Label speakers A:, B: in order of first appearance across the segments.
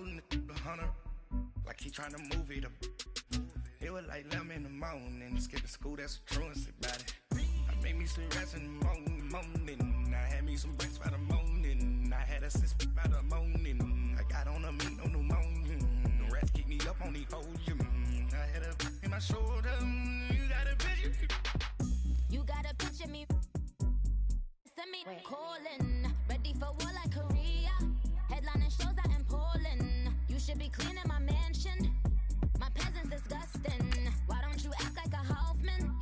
A: told him the hunter, like he trying to move it up. It was like 11 in the morning, skipping school, that's a truancy about it. I made me some rats in the morning. I had me some breaks by the morning. I had a six by the morning. I got on a meat, no pneumonia. The rats keep me up on the podium. I had a in my shoulder. You got a picture.
B: You got a picture me. Send me calling. Ready for war like Korea. Headlining shows out in Poland. You should be cleaning my mansion. My peasants disgusting. Why don't you act like a Hoffman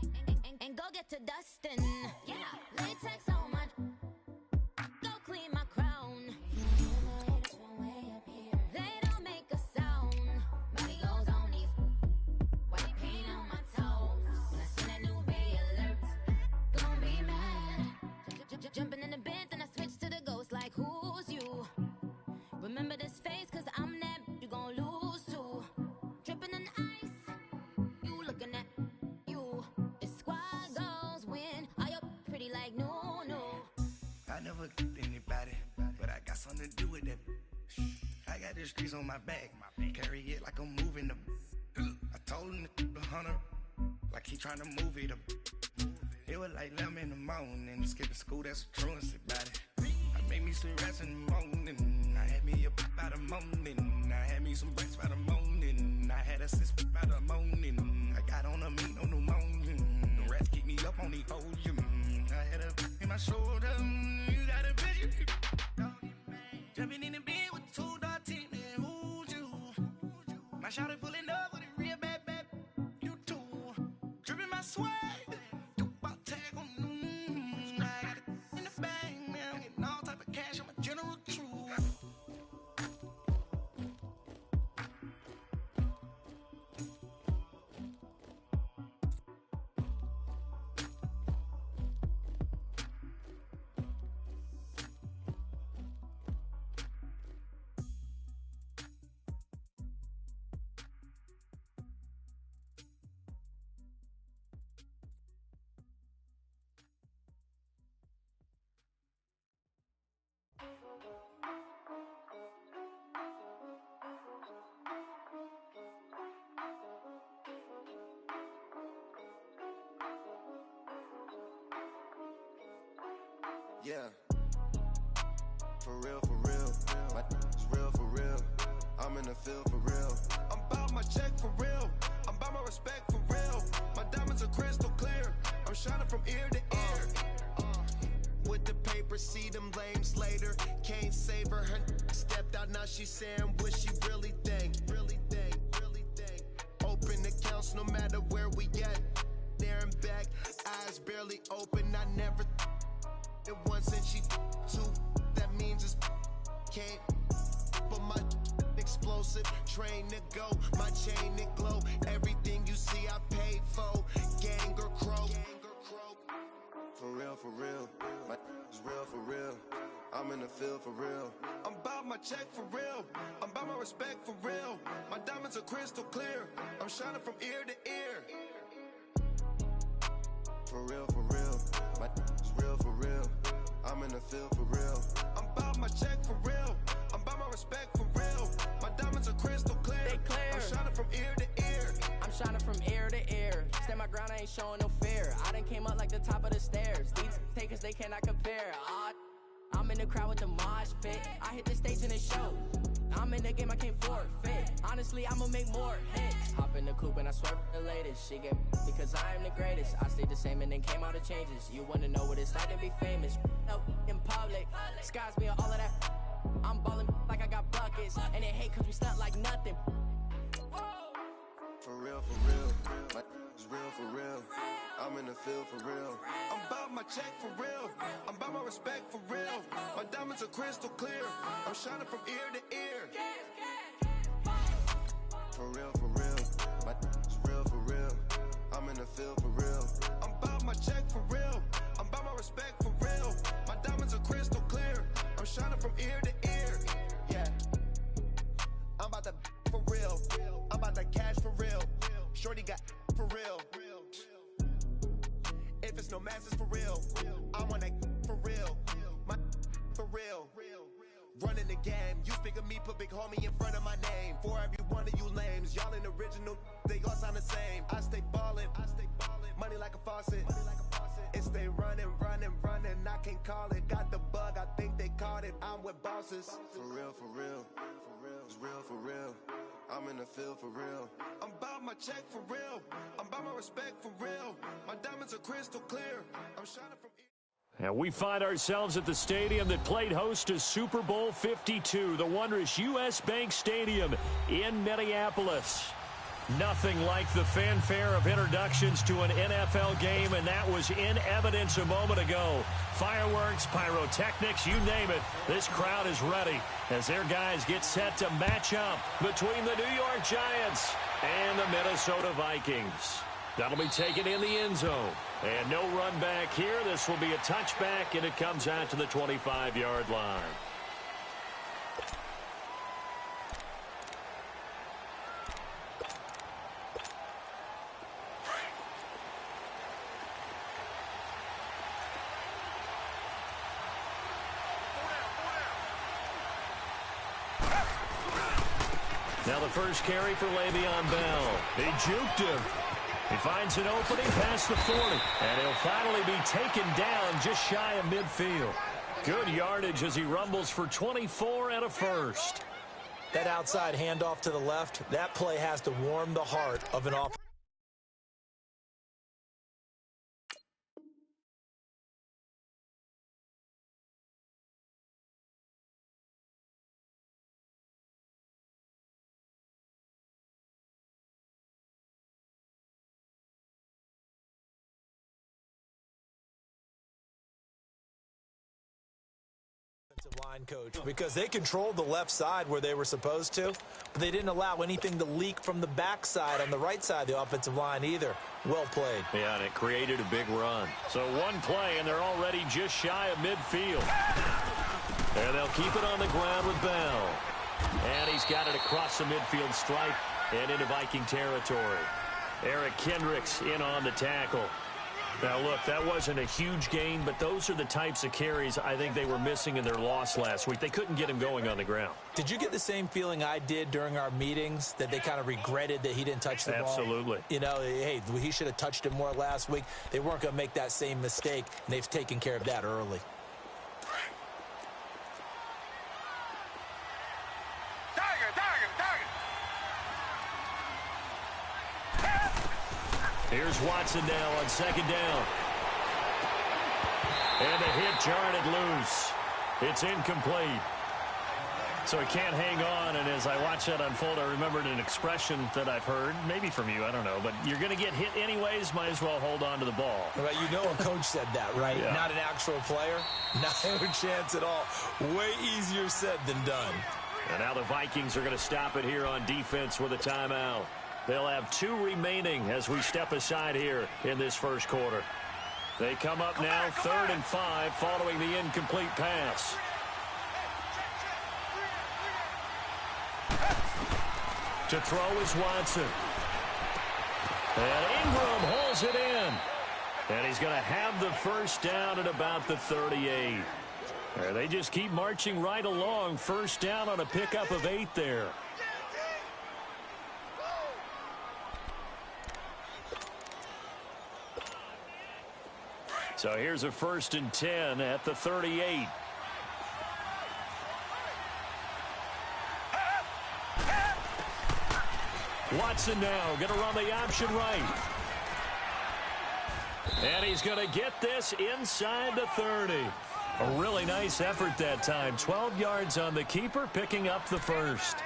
B: and go get to dustin'? Yeah, latex on my. Go clean my crown. They don't make a sound. Body goes on these. White paint on my toes. When I seen that new Bay alert, gon' be mad. Jumping in the bed, then I switch to the ghost like who's you? Remember this face, cause I'm that you gon' lose to. Dripping in ice, you looking at you. It's squad goals win. Are you pretty like no?
A: I never killed anybody, but I got something to do with that. I got the streets on my back, carry it like I'm moving them. I told him the hunter, like he trying to move it up. It was like 11 in the morning, skipping school, that's a truancy about it. I made me some rats in the morning. I had me up by the morning. I had me some breaks by the morning. I had a six by the morning. I got on a meat, no pneumonia. The rats keep me up on the podium. I had a in my shoulder. You got a picture. Jumping in the bed with two dark teeth, man, who's you? My shawty pulling up with a real bad. You too. Dripping my swag.
C: Yeah, for real, my it's real for real, I'm in the field for real, I'm bout my check for real, I'm bout my respect for real, my diamonds are crystal clear, I'm shining from ear to ear, with the paper, see them lames later, can't save her, stepped out, now she saying what she really think, open accounts no matter where we at, there and back, eyes barely open, I never it once and she two, that means it's can't. But my explosive train to go, my chain it glow. Everything you see I paid for, gang or crow. For real, my is real for real. I'm in the field for real. I'm bout my check for real. I'm bout my respect for real. My diamonds are crystal clear. I'm shining from ear to ear. For real, my is real for real. I'm in the field for real. I'm bout my check for real. I'm bout my respect for real. My diamonds are crystal clear.
D: They clear.
C: I'm shining from ear to ear.
D: I'm shining from ear to ear. Stand my ground, I ain't showing no fear. I done came up like the top of the stairs. These takers, they cannot compare. I'm in the crowd with the mosh pit. I hit the stage in the show. I'm in the game, I can't forfeit. Honestly, I'ma make more hits. Hop in the coupe and I swerve the latest. She get because I am the greatest. I stayed the same and then came out of changes. You wanna know what it's like to be famous? No, in public, skies me all of that. I'm ballin' like I got buckets, and they hate cause we stunt like nothing.
C: For real, my is real for real. I'm in the field for real. I'm bout my check for real. I'm bout my respect for real. My diamonds are crystal clear. I'm shining from ear to ear. For real, my is real for real. I'm in the field for real. I'm bout my check for real. I'm bout my respect for real. My diamonds are crystal clear. I'm shining from ear to ear. Yeah, I'm about to for real. I'm about to cash for real. Shorty got for real. If it's no masses for real, I want that for real. My for real. Running the game, used Speak of me, put big homie in front of my name. For every one of you lames, y'all ain't original, they all sound the same. I stay ballin', money like a faucet. It stay running, I can't call it. Got the bug, I think they caught it. I'm with bosses. For real, it's real for real. I'm in the field for real. I'm about my check for real. I'm about my respect for real. My diamonds are crystal clear. I'm shining from...
E: And we find ourselves at the stadium that played host to Super Bowl 52, the wondrous U.S. Bank Stadium in Minneapolis. Nothing like the fanfare of introductions to an NFL game, and that was in evidence a moment ago. Fireworks, pyrotechnics, you name it. This crowd is ready as their guys get set to match up between the New York Giants and the Minnesota Vikings. That'll be taken in the end zone. And no run back here. This will be a touchback, and it comes out to the 25-yard line. Now the first carry for Le'Veon Bell. He juked him. He finds an opening past the 40. And he'll finally be taken down just shy of midfield. Good yardage as he rumbles for 24 and a first.
F: That outside handoff to the left, that play has to warm the heart of an offense. Line coach, because they controlled the left side where they were supposed to, but they didn't allow anything to leak from the backside on the right side of the offensive line either. Well played.
E: Yeah, and it created a big run. So one play, and they're already just shy of midfield. And they'll keep it on the ground with Bell. And he's got it across the midfield stripe and into Viking territory. Eric Kendricks in on the tackle. Now, look, that wasn't a huge gain, but those are the types of carries I think they were missing in their loss last week. They couldn't get him going on the ground.
F: Did you get the same feeling I did during our meetings, that they kind of regretted that he didn't touch the ball?
E: Absolutely.
F: You know, hey, he should have touched it more last week. They weren't going to make that same mistake, and they've taken care of that early.
E: Here's Watson now on second down. And the hit jarred it loose. It's incomplete. So he can't hang on, and as I watch that unfold, I remembered an expression that I've heard, maybe from you, I don't know, but you're going to get hit anyways, might as well hold on to the ball.
F: Right, you know a coach said that, right?
E: Yeah.
F: Not an actual player. No chance at all. Way easier said than done.
E: And now the Vikings are going to stop it here on defense with a timeout. They'll have 2 remaining as we step aside here in this first quarter. They come up now 3rd and 5 following the incomplete pass. To throw is Watson. And Ingram holds it in. And he's going to have the first down at about the 38. They just keep marching right along. First down on a pickup of 8 there. So here's a 1st and 10 at the 38. Watson now going to run the option right. And he's going to get this inside the 30. A really nice effort that time. 12 yards on the keeper, picking up the first.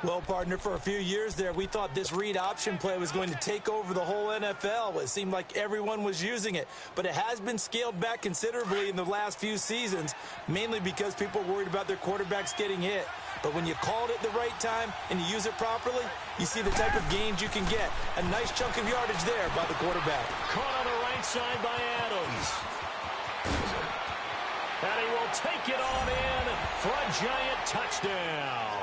F: Well, partner, for a few years there, we thought this read option play was going to take over the whole NFL. It seemed like everyone was using it. But it has been scaled back considerably in the last few seasons, mainly because people are worried about their quarterbacks getting hit. But when you call it at the right time and you use it properly, you see the type of gains you can get. A nice chunk of yardage there by the quarterback.
E: Caught on the right side by Adams. And he will take it on in for a giant touchdown.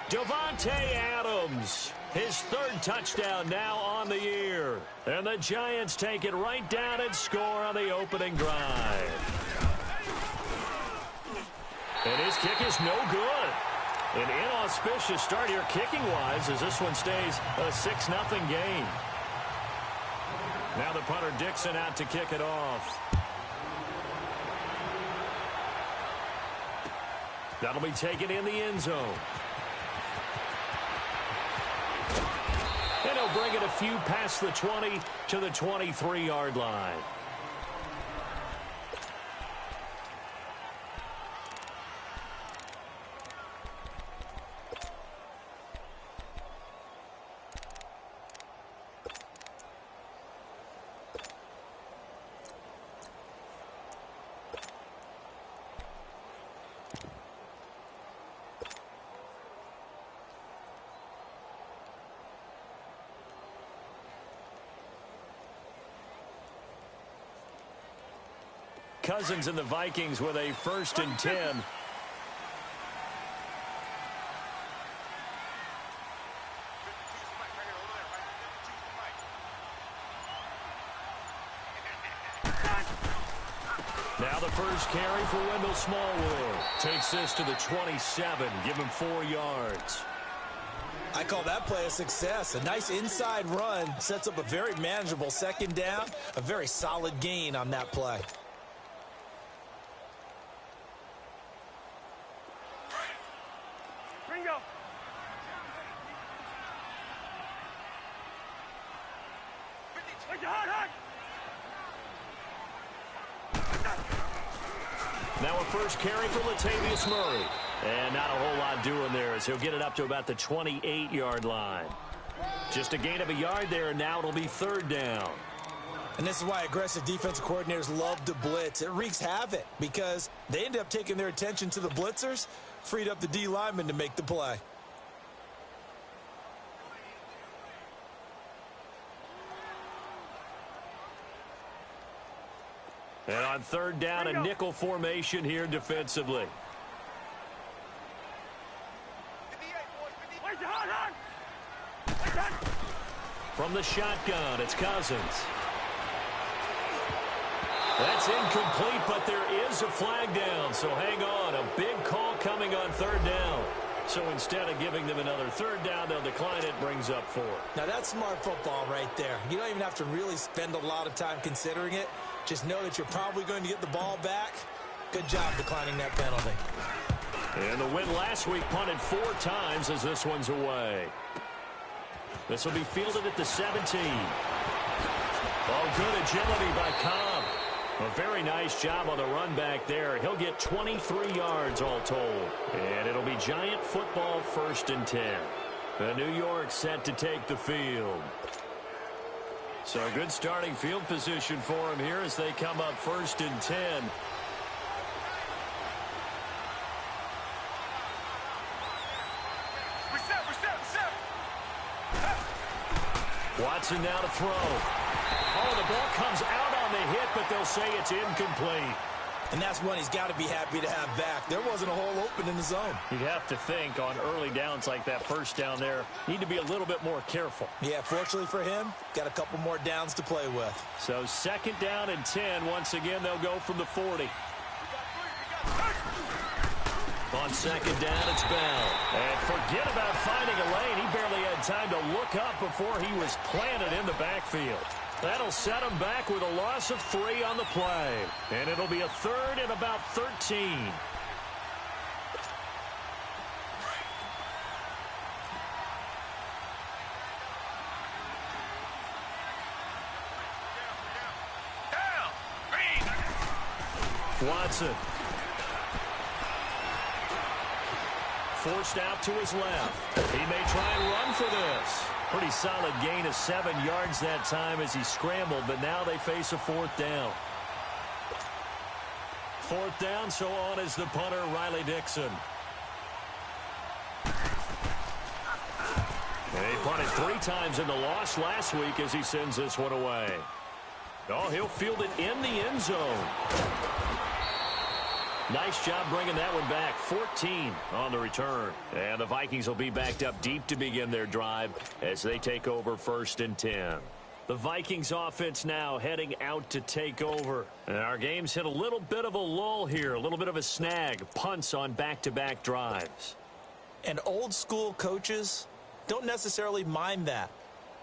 E: Davante Adams, his 3rd touchdown now on the year. And the Giants take it right down and score on the opening drive. And his kick is no good. An inauspicious start here kicking-wise as this one stays a 6-0 game. Now the punter Dixon out to kick it off. That'll be taken in the end zone. And he'll bring it a few past the 20 to the 23-yard line. Cousins and the Vikings with a 1st and 10. Now the first carry for Wendell Smallwood. Takes this to the 27. Give him 4 yards.
F: I call that play a success. A nice inside run sets up a very manageable 2nd down. A very solid gain on that play.
E: Now a first carry for Latavius Murray. And not a whole lot doing there as he'll get it up to about the 28-yard line. Just a gain of a yard there, and now it'll be 3rd down.
F: And this is why aggressive defensive coordinators love to blitz. It wreaks havoc because they end up taking their attention to the blitzers, freed up the D lineman to make the play.
E: And on 3rd down, a nickel formation here defensively. From the shotgun, it's Cousins. That's incomplete, but there is a flag down, so hang on. A big call coming on 3rd down. So instead of giving them another 3rd down, they'll decline it, brings up 4.
F: Now that's smart football right there. You don't even have to really spend a lot of time considering it. Just know that you're probably going to get the ball back. Good job declining that penalty.
E: And the win last week punted 4 times as this one's away. This will be fielded at the 17. Oh, good agility by Cobb. A very nice job on the run back there. He'll get 23 yards all told. And it'll be Giant football 1st and 10. The New York set to take the field. So a good starting field position for him here as they come up 1st and 10. Watson now to throw. Oh, the ball comes out on the hit, but they'll say it's incomplete.
F: And that's one he's got to be happy to have back. There wasn't a hole open in the zone.
E: You'd have to think on early downs like that 1st down there, need to be a little bit more careful.
F: Yeah, fortunately for him, got a couple more downs to play with.
E: So 2nd down and 10. Once again, they'll go from the 40. On 2nd down, it's Bell. And forget about finding a lane. He barely had time to look up before he was planted in the backfield. That'll set him back with a loss of 3 on the play. And it'll be a 3rd and about 13. Watson. Forced out to his left. He may try and run for this. Pretty solid gain of 7 yards that time as he scrambled, but now they face a 4th down. 4th down, so on is the punter, Riley Dixon. And he punted 3 times in the loss last week as he sends this one away. Oh, he'll field it in the end zone. Nice job bringing that one back. 14 on the return. And the Vikings will be backed up deep to begin their drive as they take over 1st and 10. The Vikings offense now heading out to take over. And our game's hit a little bit of a lull here, a little bit of a snag. Punts on back-to-back drives.
F: And old school coaches don't necessarily mind that.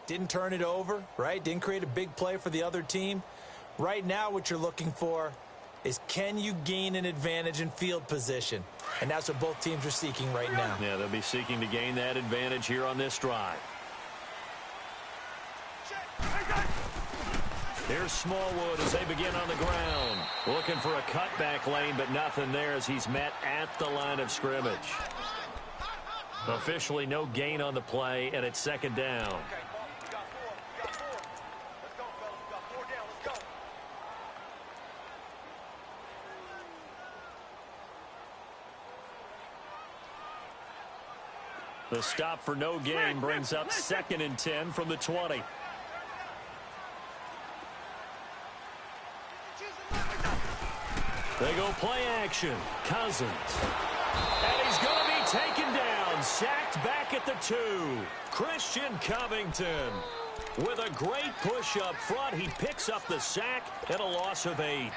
F: Didn't turn it over, right? Didn't create a big play for the other team. Right now what you're looking for is, can you gain an advantage in field position? And that's what both teams are seeking right now.
E: Yeah, they'll be seeking to gain that advantage here on this drive. Here's Smallwood as they begin on the ground. Looking for a cutback lane, but nothing there as he's met at the line of scrimmage. Officially no gain on the play, and it's second down. The stop for no gain brings up 2nd and 10 from the 20. They go play action. Cousins. And he's going to be taken down. Sacked back at the 2. Christian Covington. With a great push up front, he picks up the sack and a loss of 8.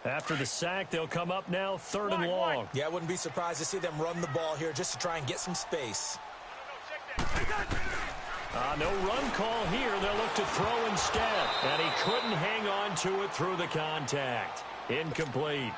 E: After the sack, they'll come up now 3rd and long.
F: Yeah, I wouldn't be surprised to see them run the ball here just to try and get some space.
E: No run call here. They'll look to throw instead. And he couldn't hang on to it through the contact. Incomplete.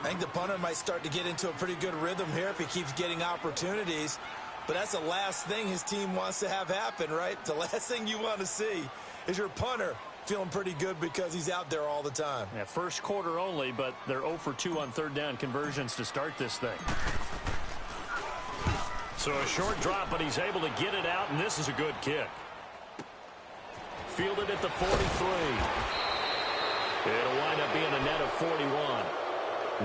F: I think the punter might start to get into a pretty good rhythm here if he keeps getting opportunities. But that's the last thing his team wants to have happen, right? The last thing you want to see is your punter feeling pretty good because he's out there all the time.
E: Yeah, first quarter only, but they're 0 for 2 on 3rd down conversions to start this thing. So a short drop, but he's able to get it out, and this is a good kick. Fielded at the 43. It'll wind up being a net of 41.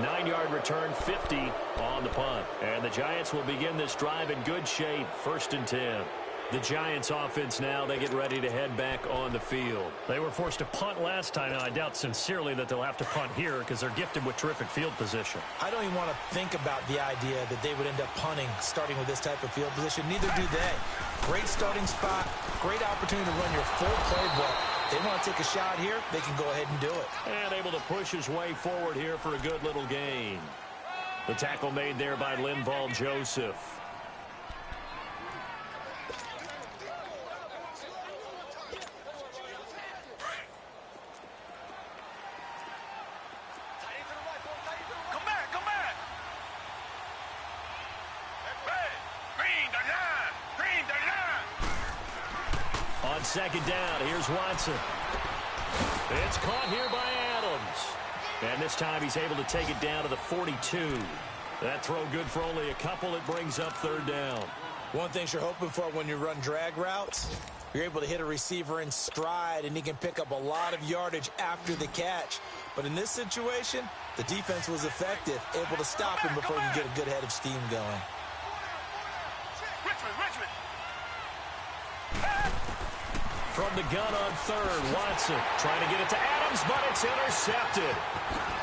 E: 9-yard return, 50 on the punt. And the Giants will begin this drive in good shape, 1st and 10. The Giants offense now, they get ready to head back on the field. They were forced to punt last time, and I doubt sincerely that they'll have to punt here because they're gifted with terrific field position.
F: I don't even want to think about the idea that they would end up punting starting with this type of field position. Neither do they. Great starting spot, great opportunity to run your full playbook. They want to take a shot here, they can go ahead and do it.
E: And able to push his way forward here for a good little gain. The tackle made there by Linval Joseph. On 2nd down, here's Watson. It's caught here by Adams. And this time he's able to take it down to the 42. That throw good for only a couple. It brings up 3rd down.
F: One thing you're hoping for when you run drag routes, you're able to hit a receiver in stride, and he can pick up a lot of yardage after the catch. But in this situation, the defense was effective, able to stop him before he could get a good head of steam going.
C: Richmond.
E: From the gun on 3rd, Watson trying to get it to Adams, but it's intercepted.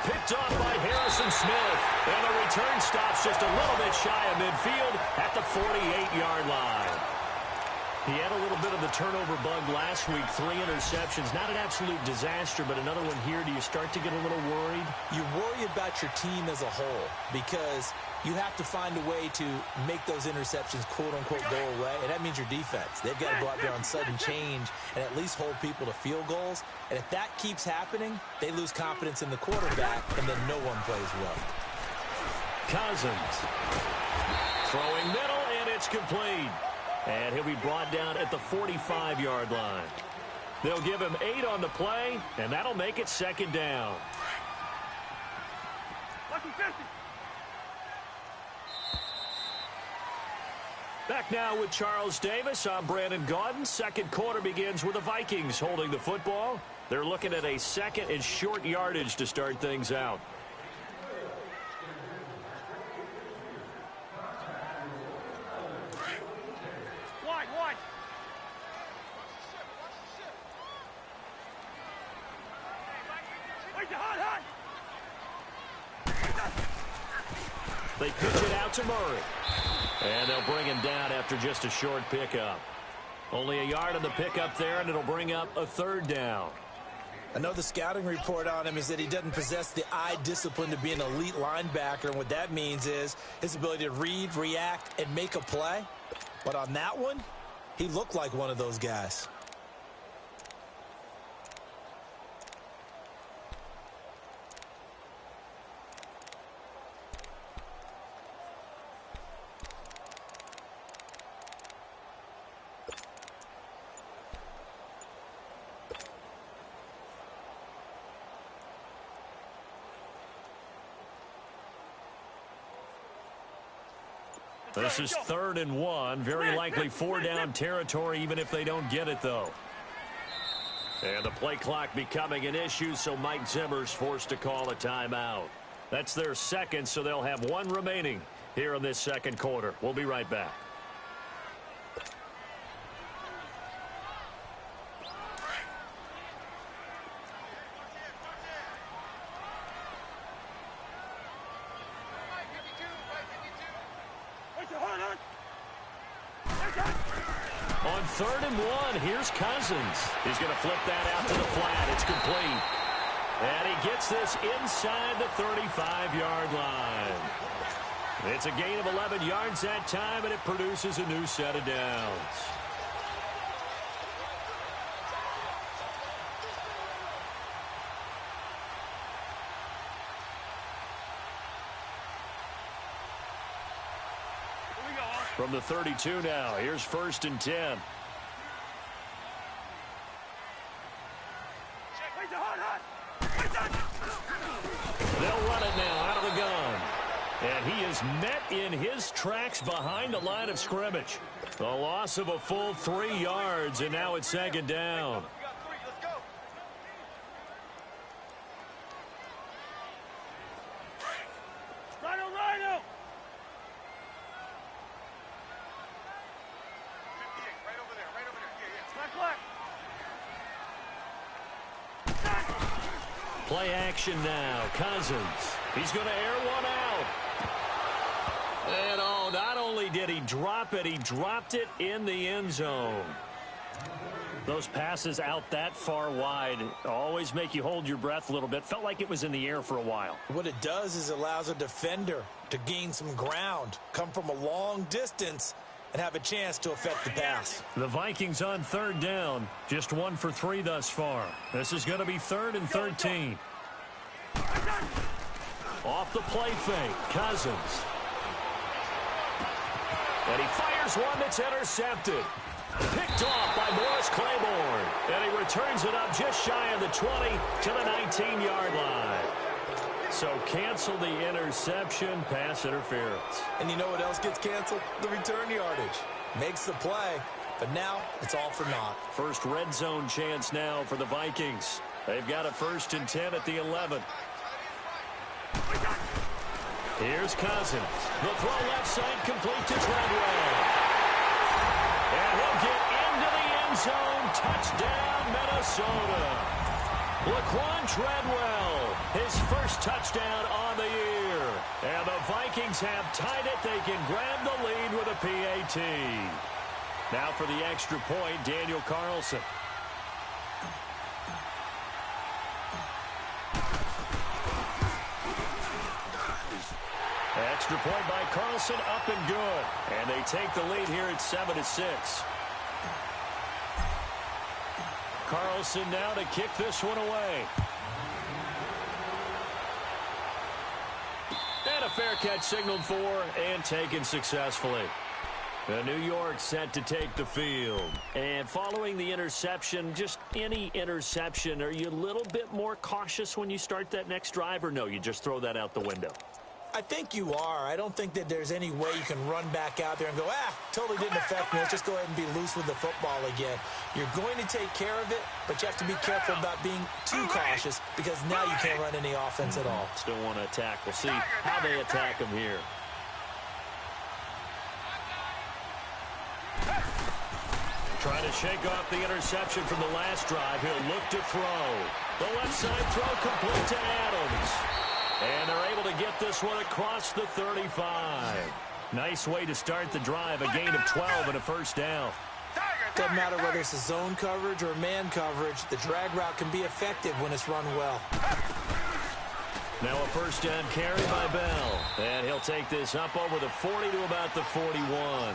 E: Picked off by Harrison Smith. And the return stops just a little bit shy of midfield at the 48-yard line. He had a little bit of the turnover bug last week, 3 interceptions. Not an absolute disaster, but another one here. Do you start to get a little worried?
F: You worry about your team as a whole because you have to find a way to make those interceptions, quote-unquote, go away, and that means your defense. They've got to go out there on sudden change and at least hold people to field goals. And if that keeps happening, they lose confidence in the quarterback, and then no one plays well.
E: Cousins throwing middle, and it's complete. And he'll be brought down at the 45-yard line. They'll give him 8 on the play, and that'll make it 2nd down. Back now with Charles Davis. I'm Brandon Gaudin. Second quarter begins with the Vikings holding the football. They're looking at a 2nd and short yardage to start things out. They pitch it out to Murray. And they'll bring him down after just a short pickup. Only a yard on the pickup there, and it'll bring up a third down.
F: I know the scouting report on him is that he doesn't possess the eye discipline to be an elite linebacker, and what that means is his ability to read, react, and make a play. But on that one, he looked like one of those guys.
E: This is 3rd and 1. Very likely 4-down territory, even if they don't get it, though. And the play clock becoming an issue, so Mike Zimmer's forced to call a timeout. That's their second, so they'll have one remaining here in this second quarter. We'll be right back. On 3rd and 1, here's Cousins. He's going to flip that out to the flat. It's complete. And he gets this inside the 35-yard line. It's a gain of 11 yards that time, and it produces a new set of downs. From the 32 now, here's 1st and 10. They'll run it now out of the gun. And he is met in his tracks behind the line of scrimmage. The loss of a full 3 yards, and now it's 2nd down. Play action now. Cousins. He's going to air one out. And oh, not only did he drop it, he dropped it in the end zone. Those passes out that far wide always make you hold your breath a little bit. Felt like it was in the air for a while.
F: What it does is it allows a defender to gain some ground, come from a long distance, and have a chance to affect the pass.
E: The Vikings on 3rd down. Just 1 for 3 thus far. This is going to be 3rd and 13. Off the play fake, Cousins. And he fires one that's intercepted. Picked off by Morris Claiborne. And he returns it up just shy of the 20 to the 19-yard line. So cancel the interception, pass interference.
F: And you know what else gets canceled? The return yardage. Makes the play, but now it's all for naught.
E: First red zone chance now for the Vikings. They've got a 1st and 10 at the 11. Here's Cousins. The throw left side complete to Treadwell. And he'll get into the end zone. Touchdown, Minnesota. Laquan Treadwell, his first touchdown on the year. And the Vikings have tied it. They can grab the lead with a PAT. Now for the extra point, Daniel Carlson. Extra point by Carlson, up and good. And they take the lead here at 7-6. Carlson now to kick this one away. And a fair catch signaled for and taken successfully. The New York set to take the field. And following the interception, just any interception, are you a little bit more cautious when you start that next drive, or no, you just throw that out the window?
F: I think you are. I don't think that there's any way you can run back out there and go, totally didn't affect me. Let's just go ahead and be loose with the football again. You're going to take care of it, but you have to be careful about being too cautious because now you can't run any offense at all.
E: Still want to attack. We'll see how they attack him here. Trying to shake off the interception from the last drive. He'll look to throw. The left side throw complete to Adams. And they're able to get this one across the 35. Nice way to start the drive, a gain of 12 and a first down.
F: Doesn't matter whether it's a zone coverage or man coverage, the drag route can be effective when it's run well.
E: Now a first down carry by Bell. And he'll take this up over the 40 to about the 41.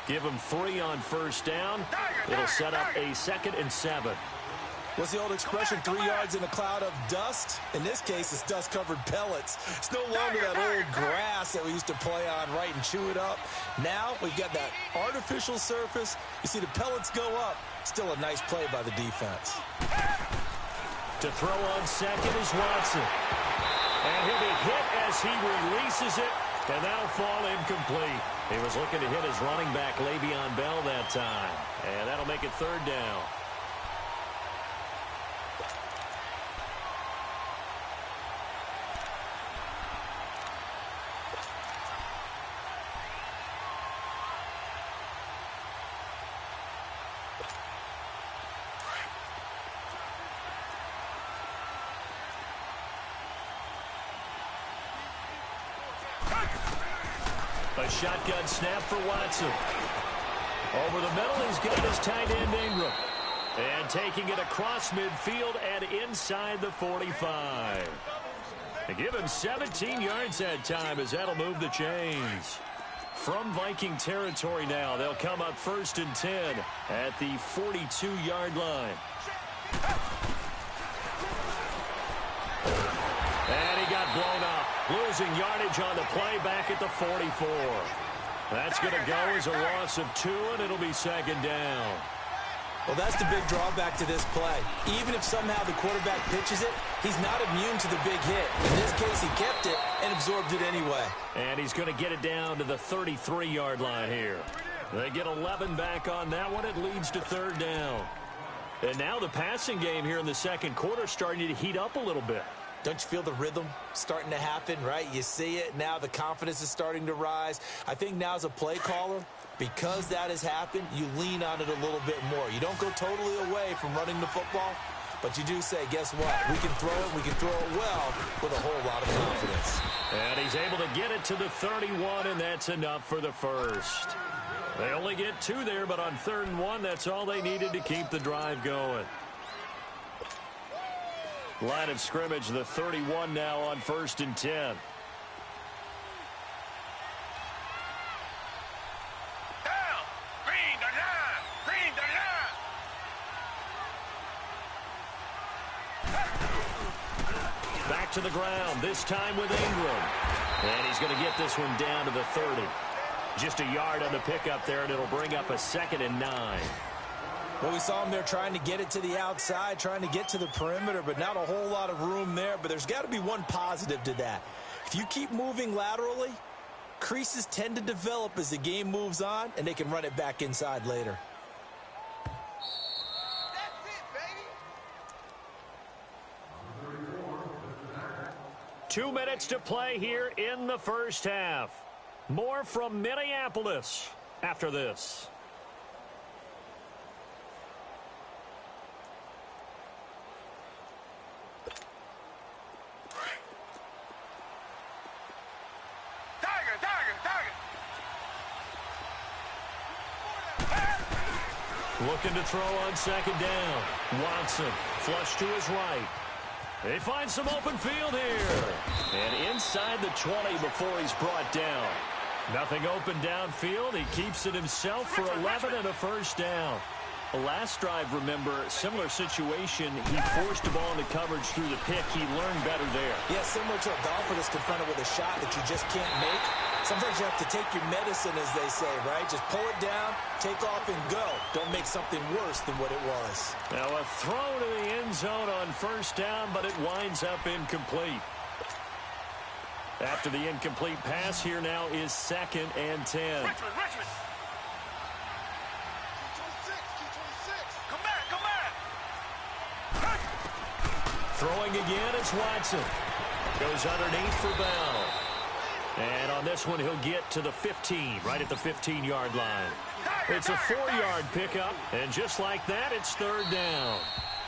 E: Give him 3 on first down. It'll set up a 2nd and 7.
F: What's the old expression, 3 yards in a cloud of dust? In this case, it's dust-covered pellets. It's no longer that old grass that we used to play on, right, and chew it up. Now we've got that artificial surface. You see the pellets go up. Still a nice play by the defense.
E: To throw on second is Watson. And he'll be hit as he releases it, and that'll fall incomplete. He was looking to hit his running back, Le'Veon Bell, that time. And that'll make it 3rd down. A shotgun snap for Watson. Over the middle, he's got his tight end Ingram. And taking it across midfield and inside the 45. They give him 17 yards that time as that'll move the chains. From Viking territory now, they'll come up 1st and 10 at the 42-yard line. And he got blown up. Losing yardage on the play back at the 44. That's going to go as a loss of 2, and it'll be 2nd down.
F: Well, that's the big drawback to this play. Even if somehow the quarterback pitches it, he's not immune to the big hit. In this case, he kept it and absorbed it anyway.
E: And he's going to get it down to the 33-yard line here. They get 11 back on that one. It leads to 3rd down. And now the passing game here in the 2nd quarter starting to heat up a little bit.
F: Don't you feel the rhythm starting to happen, right? You see it. Now the confidence is starting to rise. I think now as a play caller, because that has happened, you lean on it a little bit more. You don't go totally away from running the football, but you do say, guess what? We can throw it. We can throw it well with a whole lot of confidence.
E: And he's able to get it to the 31, and that's enough for the first. They only get 2 there, but on 3rd and 1, that's all they needed to keep the drive going. Line of scrimmage, the 31 now on 1st and 10.
A: Down. Green the line. Green the line.
E: Back to the ground, this time with Ingram. And he's going to get this one down to the 30. Just a yard on the pickup there, and it'll bring up a 2nd and 9.
F: Well, we saw him there trying to get it to the outside, trying to get to the perimeter, but not a whole lot of room there. But there's got to be one positive to that. If you keep moving laterally, creases tend to develop as the game moves on, and they can run it back inside later.
A: That's it, baby.
E: 2 minutes to play here in the first half. More from Minneapolis after this. Looking to throw on 2nd down. Watson, flush to his right. They find some open field here. And inside the 20 before he's brought down. Nothing open downfield. He keeps it himself for 11 and a first down. The last drive, remember, similar situation. He forced the ball into coverage through the pick. He learned better there.
F: Yeah, similar to a golfer that's confronted with a shot that you just can't make. Sometimes you have to take your medicine, as they say, right? Just pull it down, take off, and go. Don't make something worse than what it was.
E: Now a throw to the end zone on first down, but it winds up incomplete. After the incomplete pass, here now is 2nd and 10.
A: Richmond. Come back.
E: Throwing again is Watson. Goes underneath for Bell. And on this one, he'll get to the 15, right at the 15-yard line. It's a 4-yard pickup, and just like that, it's 3rd down.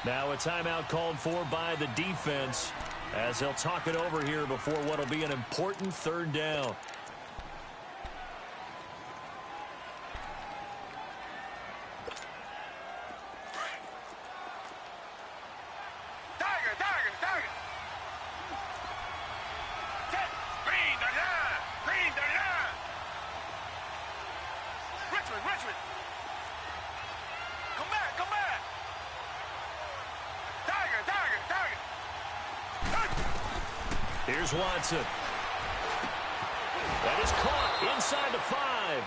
E: Now a timeout called for by the defense. as they'll talk it over here before what will be an important third down. Here's Watson. That is caught inside the 5.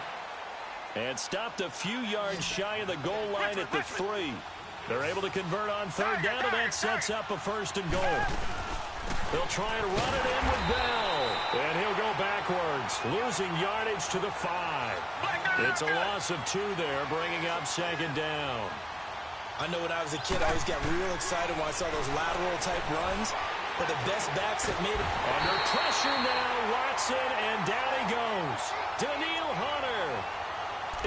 E: And stopped a few yards shy of the goal line at the 3. They're able to convert on third down, and that sets up a 1st and goal. They'll try and run it in with Bell. And he'll go backwards, losing yardage to the 5. It's a loss of 2 there, bringing up 2nd down.
F: I know when I was a kid, I always got real excited when I saw those lateral-type runs. But the best backs that made it.
E: Under pressure now, Watson, and down he goes. Daniil Hunter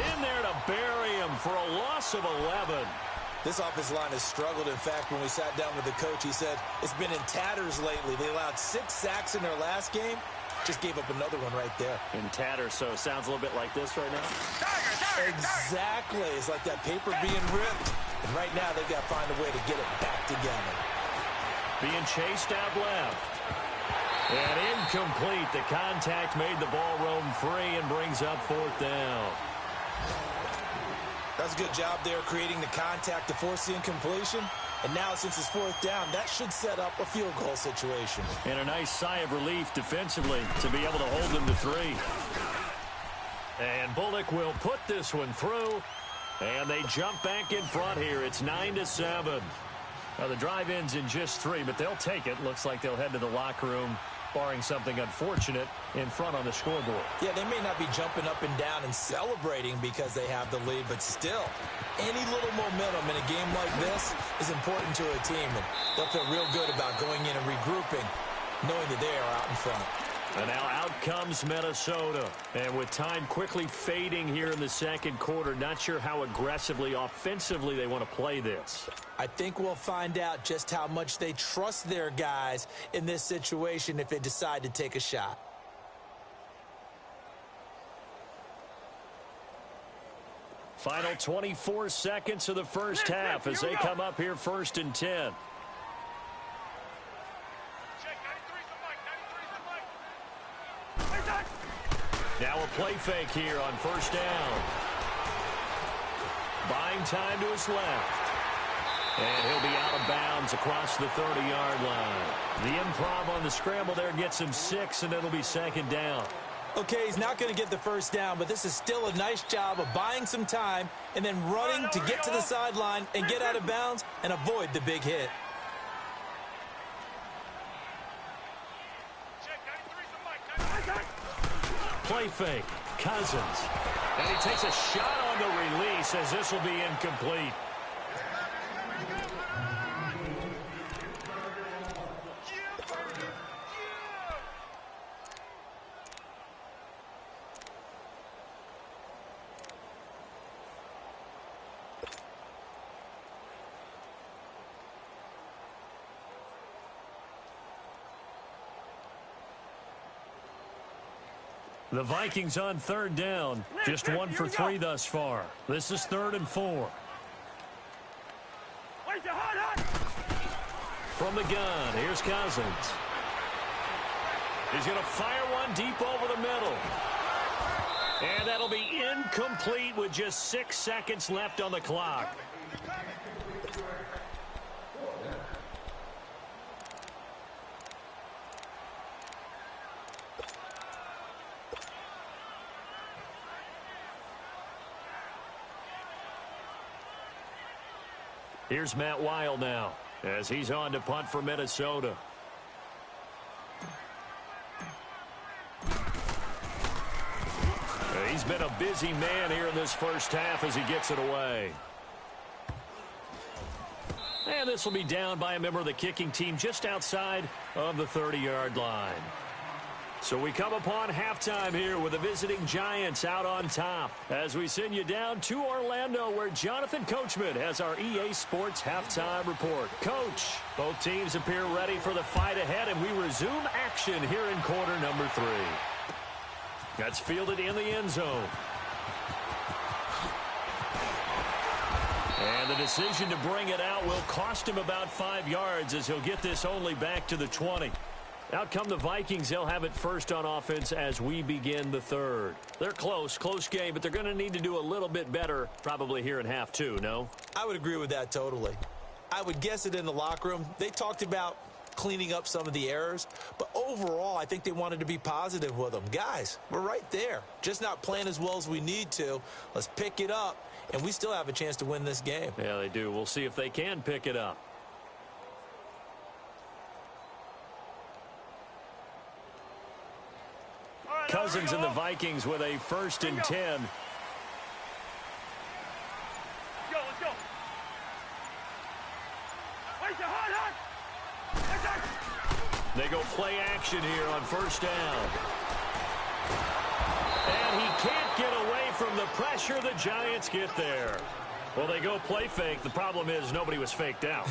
E: in there to bury him for a loss of 11.
F: This offensive line has struggled. In fact, when we sat down with the coach, he said it's been in tatters lately. They allowed 6 sacks in their last game. Just gave up another one right there.
E: In tatters, so it sounds a little bit like this right now?
F: Exactly. It's like that paper being ripped. And right now, they've got to find a way to get it back together.
E: Being chased out left. And incomplete. The contact made the ball roam free and brings up 4th down.
F: That's a good job there creating the contact to force the incompletion. And now, since it's 4th down, that should set up a field goal situation.
E: And a nice sigh of relief defensively to be able to hold them to 3. And Bullock will put this one through. And they jump back in front here. It's 9-7. Now, the drive ends in just 3, but they'll take it. Looks like they'll head to the locker room, barring something unfortunate, in front on the scoreboard.
F: Yeah, they may not be jumping up and down and celebrating because they have the lead, but still, any little momentum in a game like this is important to a team, and they'll feel real good about going in and regrouping, knowing that they are out in front.
E: And now out comes Minnesota. And with time quickly fading here in the 2nd quarter, not sure how aggressively, offensively they want to play this.
F: I think we'll find out just how much they trust their guys in this situation if they decide to take a shot.
E: Final 24 seconds of the first half as they come up here 1st and 10. Now a play fake here on 1st down. Buying time to his left. And he'll be out of bounds across the 30-yard line. The improv on the scramble there gets him 6, and it'll be 2nd down.
F: Okay, he's not going to get the 1st down, but this is still a nice job of buying some time and then running to get to the sideline and get out of bounds and avoid the big hit.
E: Play fake. Cousins. And he takes a shot on the release as this will be incomplete. The Vikings on 3rd down. Just 1 for 3 thus far. This is 3rd and 4. From the gun, here's Cousins. He's going to fire one deep over the middle. And that'll be incomplete with just 6 seconds left on the clock. Here's Matt Weil now as he's on to punt for Minnesota. He's been a busy man here in this first half as he gets it away. And this will be down by a member of the kicking team just outside of the 30-yard line. So we come upon halftime here with the visiting Giants out on top as we send you down to Orlando where Jonathan Coachman has our EA Sports halftime report. Coach, both teams appear ready for the fight ahead, and we resume action here in quarter number 3. That's fielded in the end zone. And the decision to bring it out will cost him about 5 yards as he'll get this only back to the 20. Out come the Vikings. They'll have it first on offense as we begin the third. They're close game, but they're going to need to do a little bit better probably here in half 2, no?
F: I would agree with that totally. I would guess it in the locker room. They talked about cleaning up some of the errors, but overall, I think they wanted to be positive with them. Guys, we're right there. Just not playing as well as we need to. Let's pick it up, and we still have a chance to win this game.
E: Yeah, they do. We'll see if they can pick it up. Cousins and the Vikings with a 1st and 10.
G: Let's go.
E: They go play action here on 1st down. And he can't get away from the pressure. The Giants get there. Well, they go play fake. The problem is nobody was faked out.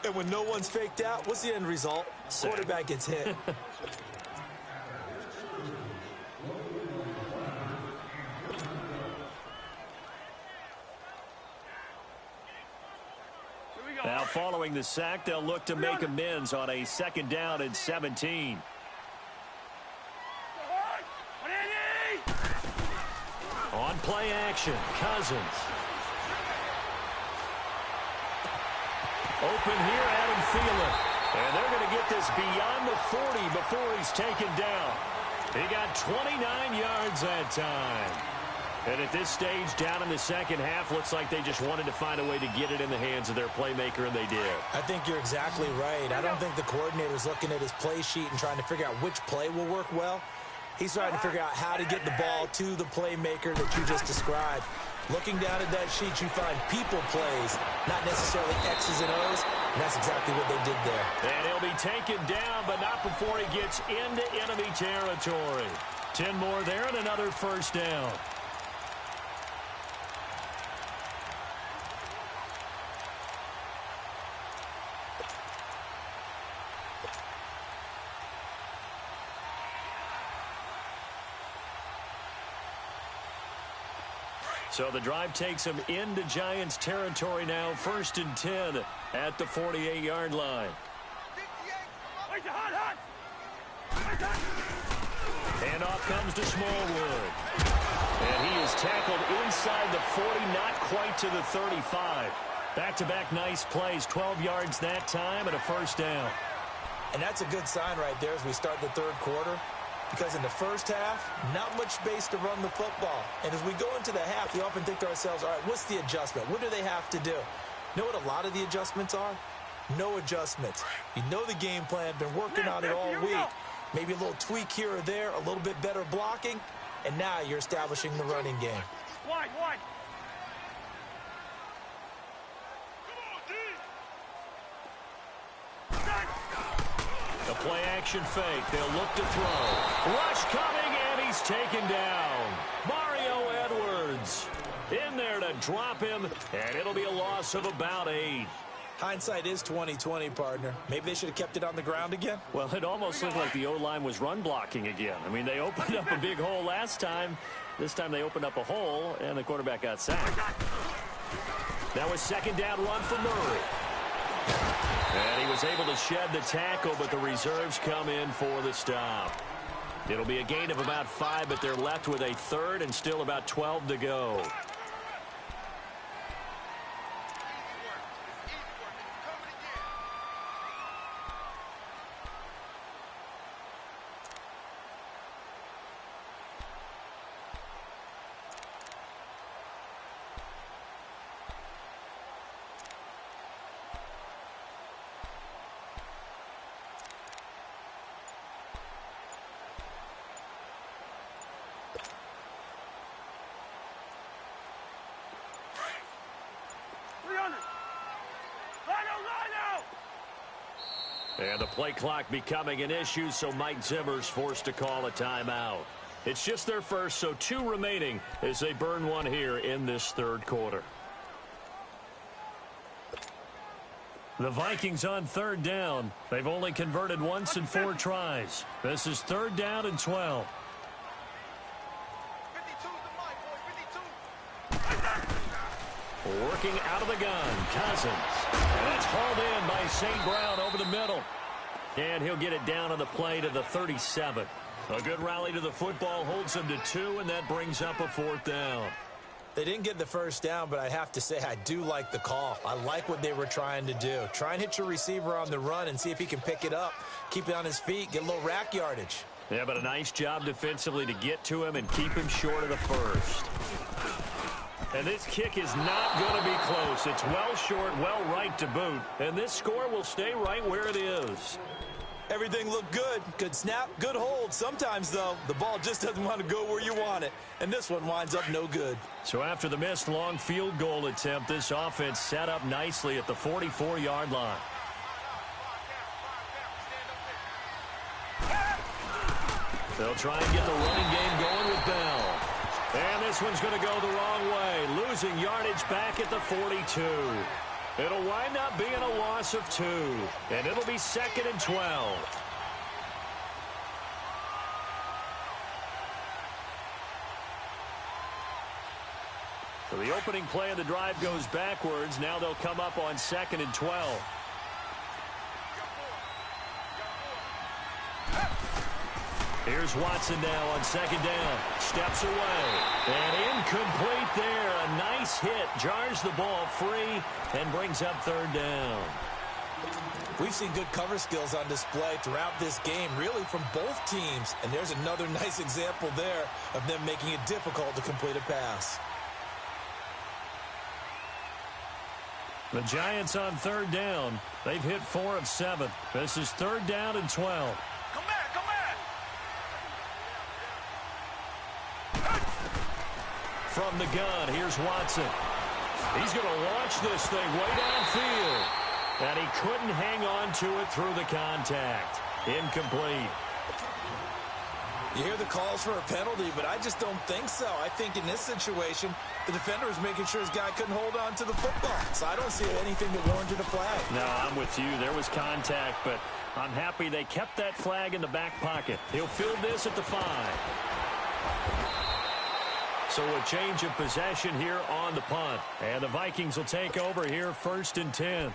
F: And when no one's faked out, what's the end result? Quarterback gets hit.
E: Now, following the sack, they'll look to make amends on a 2nd down and 17. On play action, Cousins. Open here, Adam Thielen. And they're going to get this beyond the 40 before he's taken down. He got 29 yards that time. And at this stage, down in the second half, looks like they just wanted to find a way to get it in the hands of their playmaker, and they did.
F: I think you're exactly right. I don't think the coordinator's looking at his play sheet and trying to figure out which play will work well. He's trying to figure out how to get the ball to the playmaker that you just described. Looking down at that sheet, you find people plays, not necessarily X's and O's, and that's exactly what they did there.
E: And he'll be taken down, but not before he gets into enemy territory. 10 more there and another 1st down. So the drive takes him into Giants territory now. 1st and 10 at the 48-yard line. Handoff comes to Smallwood. And he is tackled inside the 40, not quite to the 35. Back-to-back nice plays, 12 yards that time and a 1st down.
F: And that's a good sign right there as we start the 3rd quarter. Because in the first half, not much space to run the football. And as we go into the half, we often think to ourselves, all right, what's the adjustment? What do they have to do? You know what a lot of the adjustments are? No adjustments. You know the game plan, been working on it all week. Maybe a little tweak here or there, a little bit better blocking, and now you're establishing the running game.
G: Wide.
E: The play-action fake. They'll look to throw. Rush coming, and he's taken down. Mario Edwards in there to drop him, and it'll be a loss of about 8.
F: Hindsight is 20/20, partner. Maybe they should have kept it on the ground again.
E: Well, it almost looked like the O-line was run blocking again. I mean, they opened up a big hole last time. This time they opened up a hole, and the quarterback got sacked. That was 2nd down run for Murray. And he was able to shed the tackle, but the reserves come in for the stop. It'll be a gain of about 5, but they're left with a 3rd and still about 12 to go. And the play clock becoming an issue, so Mike Zimmer's forced to call a timeout. It's just their first, so 2 remaining as they burn one here in this third quarter. The Vikings on third down. They've only converted once in 4 tries. This is 3rd down and 12. 52. Working out of the gun, Cousins. And that's hauled in by St. Brown over the middle. And he'll get it down on the play to the 37. A good rally to the football holds them to 2, and that brings up a 4th down.
F: They didn't get the first down, but I have to say I do like the call. I like what they were trying to do. Try and hit your receiver on the run and see if he can pick it up. Keep it on his feet, get a little rack yardage.
E: Yeah, but a nice job defensively to get to him and keep him short of the first. And this kick is not going to be close. It's well short, well right to boot. And this score will stay right where it is.
F: Everything looked good. Good snap, good hold. Sometimes, though, the ball just doesn't want to go where you want it. And this one winds up no good.
E: So after the missed long field goal attempt, this offense set up nicely at the 44-yard line. They'll try and get the running game going with Bell. And this one's going to go the wrong way, losing yardage back at the 42. It'll wind up being a loss of 2, and it'll be 2nd and 12. So the opening play of the drive goes backwards. Now they'll come up on 2nd and 12. Here's Watson now on 2nd down. Steps away. And incomplete there. A nice hit. Jars the ball free and brings up 3rd down.
F: We've seen good cover skills on display throughout this game, really from both teams. And there's another nice example there of them making it difficult to complete a pass.
E: The Giants on 3rd down. They've hit 4 of 7. This is 3rd down and 12. From the gun, here's Watson. He's going to launch this thing way downfield. And he couldn't hang on to it through the contact. Incomplete.
F: You hear the calls for a penalty, but I just don't think so. I think in this situation, the defender was making sure his guy couldn't hold on to the football. So I don't see anything that warranted a flag.
E: No, I'm with you. There was contact, but I'm happy they kept that flag in the back pocket. He'll field this at the 5. So a change of possession here on the punt. And the Vikings will take over here 1st and 10.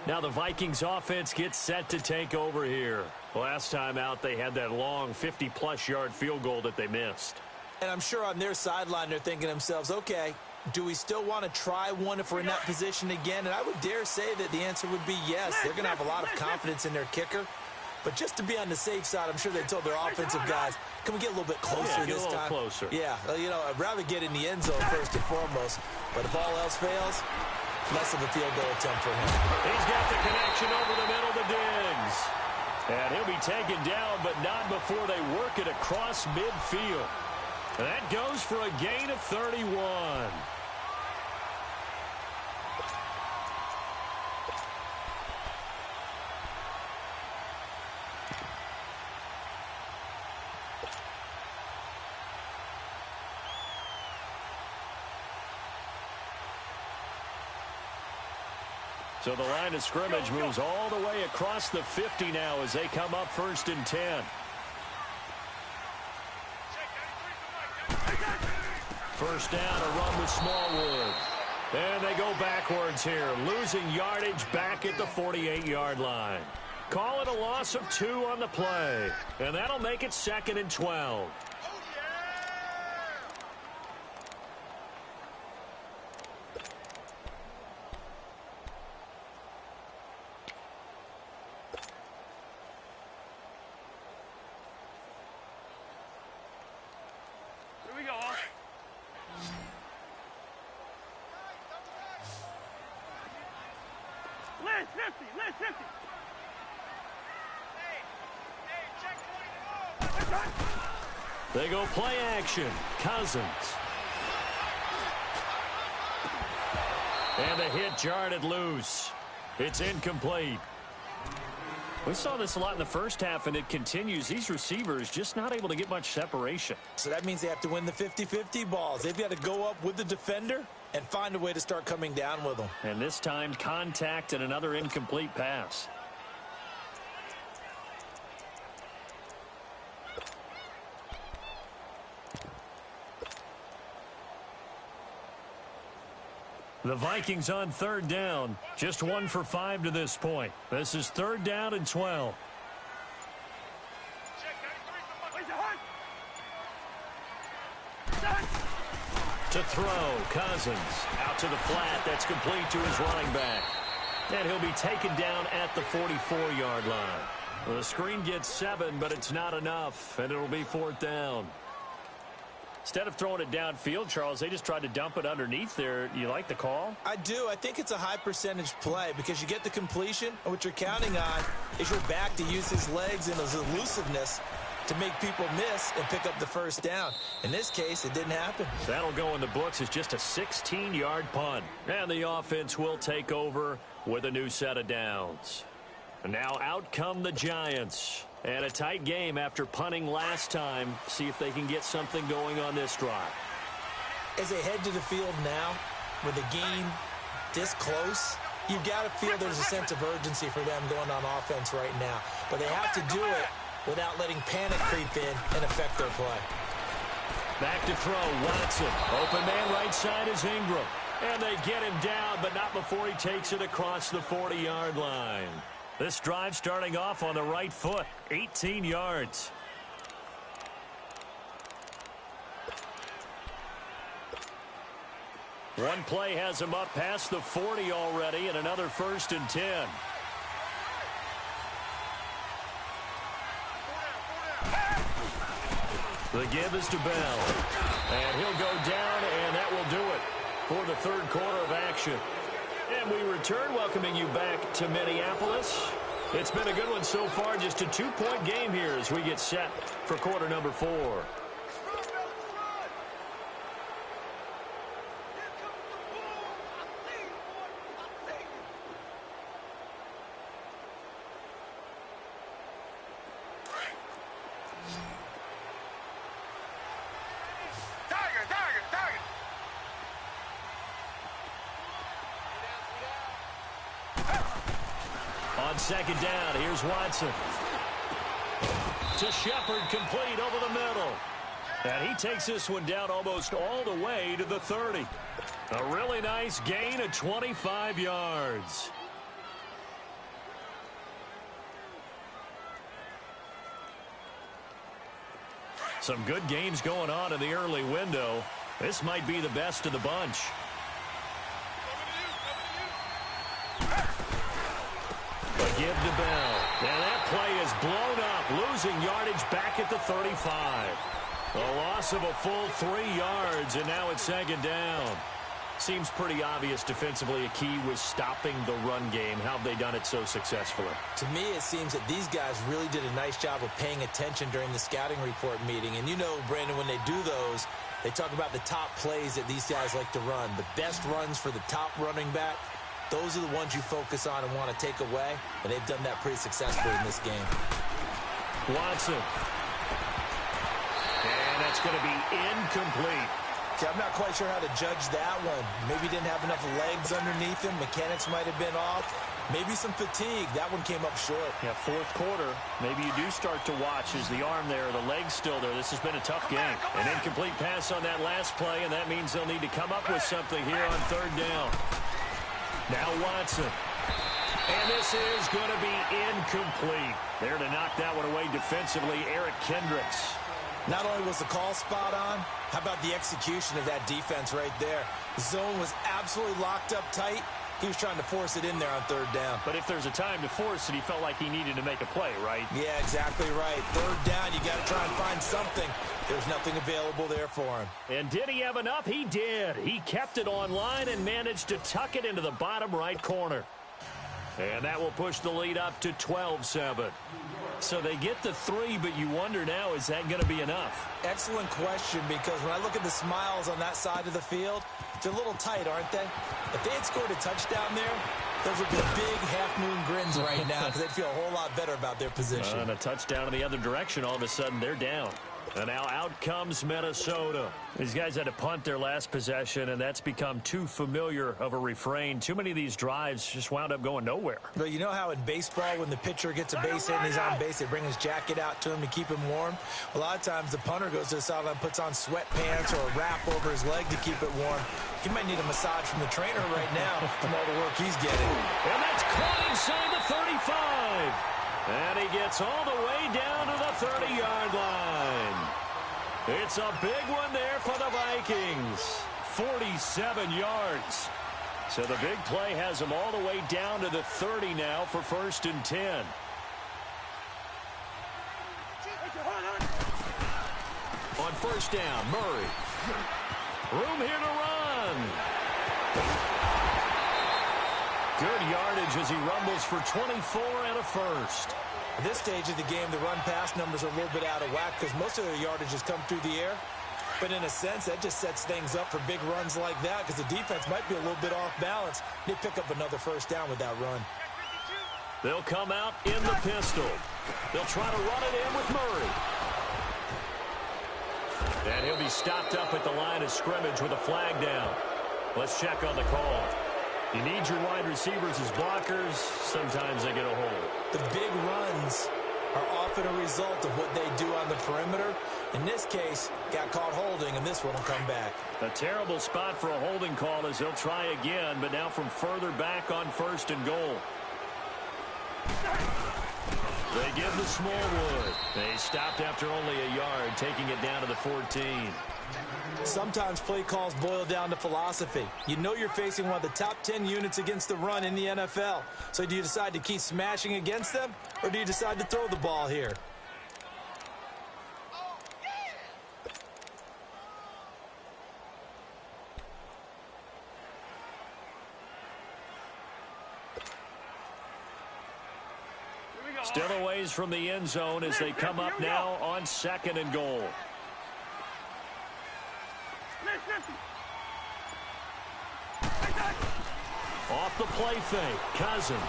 E: Now the Vikings offense gets set to take over here. Last time out, they had that long 50-plus yard field goal that they missed.
F: And I'm sure on their sideline, they're thinking to themselves, okay, do we still want to try one if we're in that position again? And I would dare say that the answer would be yes. They're going to have a lot of confidence in their kicker. But just to be on the safe side, I'm sure they told their offensive guys, can we get a little bit closer this time?
E: Closer.
F: Yeah, you know, I'd rather get in the end zone first and foremost. But if all else fails, less of a field goal attempt for him.
E: He's got the connection over the middle to Diggs. And he'll be taken down, but not before they work it across midfield. And that goes for a gain of 31. So the line of scrimmage moves all the way across the 50 now as they come up 1st and 10. First down, a run with Smallwood. And they go backwards here, losing yardage back at the 48-yard line. Call it a loss of 2 on the play. And that'll make it 2nd and 12. They go play action. Cousins. And the hit jarred it loose. It's incomplete. We saw this a lot in the first half, and it continues. These receivers just not able to get much separation.
F: So that means they have to win the 50-50 balls. They've got to go up with the defender and find a way to start coming down with them.
E: And this time, contact and another incomplete pass. The Vikings on third down. Just 1 for 5 to this point. This is third down and 12. To throw, Cousins. Out to the flat. That's complete to his running back. And he'll be taken down at the 44-yard line. Well, the screen gets 7, but it's not enough, and it'll be fourth down. Instead of throwing it downfield, Charles, they just tried to dump it underneath there. You like the call?
F: I do. I think it's a high percentage play because you get the completion, and what you're counting on is your back to use his legs and his elusiveness to make people miss and pick up the first down. In this case, it didn't happen.
E: That'll go in the books as just a 16-yard punt. And the offense will take over with a new set of downs. And now out come the Giants. And a tight game after punting last time. See if they can get something going on this drive.
F: As they head to the field now, with the game this close, you've got to feel there's a sense of urgency for them going on offense right now. But they have to do it without letting panic creep in and affect their play.
E: Back to throw, Watson. Open man right side is Ingram. And they get him down, but not before he takes it across the 40-yard line. This drive starting off on the right foot, 18 yards. One play has him up past the 40 already, and another 1st and 10. The give is to Bell. And he'll go down, and that will do it for the third quarter of action. And we return, welcoming you back to Minneapolis. It's been a good one so far, just a 2-point game here as we get set for quarter number 4. On second down, here's Watson. To Shepard, complete over the middle. And he takes this one down almost all the way to the 30. A really nice gain of 25 yards. Some good games going on in the early window. This might be the best of the bunch. Give to Bell. And that play is blown up, losing yardage back at the 35. A loss of a full 3 yards, and now it's second down. Seems pretty obvious defensively a key was stopping the run game. How have they done it so successfully?
F: To me, it seems that these guys really did a nice job of paying attention during the scouting report meeting. And you know, Brandon, when they do those, they talk about the top plays that these guys like to run. The best runs for the top running back. Those are the ones you focus on and want to take away, and they've done that pretty successfully in this game.
E: Watson. And that's going to be incomplete.
F: See, I'm not quite sure how to judge that one. Maybe didn't have enough legs underneath him. Mechanics might have been off. Maybe some fatigue. That one came up short.
E: Yeah, fourth quarter. Maybe you do start to watch. Is the arm there, the leg's still there? This has been a tough game. An incomplete pass on that last play, and that means they'll need to come up with something here on third down. Now Watson. And this is going to be incomplete. There to knock that one away defensively, Eric Kendricks.
F: Not only was the call spot on, how about the execution of that defense right there? The zone was absolutely locked up tight. He was trying to force it in there on third down.
E: But if there's a time to force it, he felt like he needed to make a play, right?
F: Yeah, exactly right. Third down, you got to try and find something. There's nothing available there for him.
E: And did he have enough? He did. He kept it on line and managed to tuck it into the bottom right corner. And that will push the lead up to 12-7. So they get the 3, but you wonder now, is that going to be enough?
F: Excellent question, because when I look at the smiles on that side of the field, they're a little tight, aren't they? If they had scored a touchdown there, Those would be big half-moon grins right now because they'd feel a whole lot better about their position.
E: And a touchdown in the other direction, all of a sudden they're down. And now out comes Minnesota. These guys had to punt their last possession, and that's become too familiar of a refrain. Too many of these drives just wound up going nowhere.
F: But you know how in baseball, when the pitcher gets a base hit and he's on base, they bring his jacket out to him to keep him warm? A lot of times the punter goes to the sideline, puts on sweatpants or a wrap over his leg to keep it warm. He might need a massage from the trainer right now from all the work he's getting.
E: And that's caught inside the 35. And he gets all the way down to the 30-yard line. It's a big one there for the Vikings. 47 yards. So the big play has him all the way down to the 30 now for 1st and 10. On 1st down, Murray. Room here to run. Good yardage as he rumbles for 24 and a first.
F: At this stage of the game, the run-pass numbers are a little bit out of whack because most of their yardage has come through the air. But in a sense, that just sets things up for big runs like that because the defense might be a little bit off balance. They pick up another 1st down with that run.
E: They'll come out in the pistol. They'll try to run it in with Murray. And he'll be stopped up at the line of scrimmage with a flag down. Let's check on the call. You need your wide receivers as blockers. Sometimes they get a hold.
F: The big runs are often a result of what they do on the perimeter. In this case, got caught holding, and this one will come back.
E: A terrible spot for a holding call as they'll try again, but now from further back on 1st and goal. They give the Smallwood. They stopped after only a yard, taking it down to the 14.
F: Sometimes play calls boil down to philosophy. You know you're facing one of the top 10 units against the run in the NFL. So do you decide to keep smashing against them, or do you decide to throw the ball here?
E: Still a ways from the end zone as they come up now on 2nd and goal. Off the play fake, Cousins.